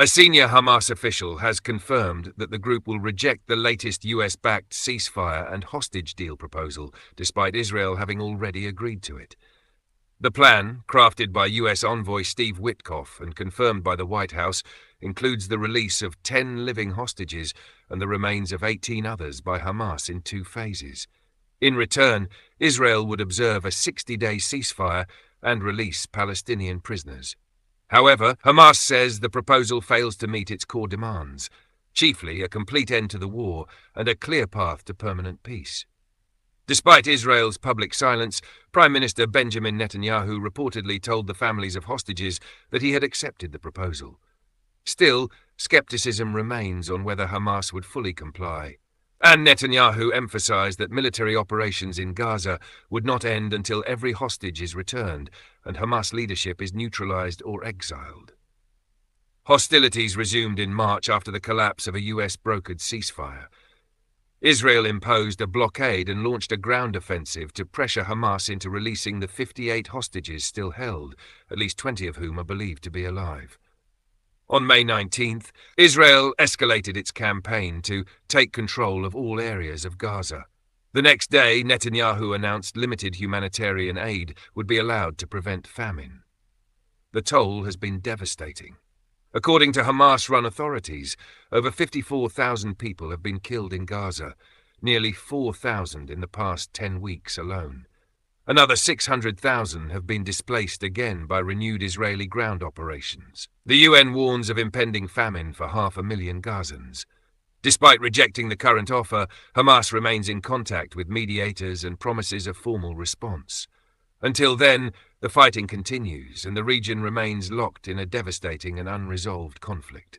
A senior Hamas official has confirmed that the group will reject the latest US-backed ceasefire and hostage deal proposal, despite Israel having already agreed to it. The plan, crafted by US envoy Steve Witkoff and confirmed by the White House, includes the release of 10 living hostages and the remains of 18 others by Hamas in 2 phases. In return, Israel would observe a 60-day ceasefire and release Palestinian prisoners. However, Hamas says the proposal fails to meet its core demands, chiefly a complete end to the war and a clear path to permanent peace. Despite Israel's public silence, Prime Minister Benjamin Netanyahu reportedly told the families of hostages that he had accepted the proposal. Still, skepticism remains on whether Hamas would fully comply. And Netanyahu emphasized that military operations in Gaza would not end until every hostage is returned and Hamas leadership is neutralized or exiled. Hostilities resumed in March after the collapse of a US-brokered ceasefire. Israel imposed a blockade and launched a ground offensive to pressure Hamas into releasing the 58 hostages still held, at least 20 of whom are believed to be alive. On May 19th, Israel escalated its campaign to take control of all areas of Gaza. The next day, Netanyahu announced limited humanitarian aid would be allowed to prevent famine. The toll has been devastating. According to Hamas-run authorities, over 54,000 people have been killed in Gaza, nearly 4,000 in the past 10 weeks alone. Another 600,000 have been displaced again by renewed Israeli ground operations. The UN warns of impending famine for 500,000 Gazans. Despite rejecting the current offer, Hamas remains in contact with mediators and promises a formal response. Until then, the fighting continues and the region remains locked in a devastating and unresolved conflict.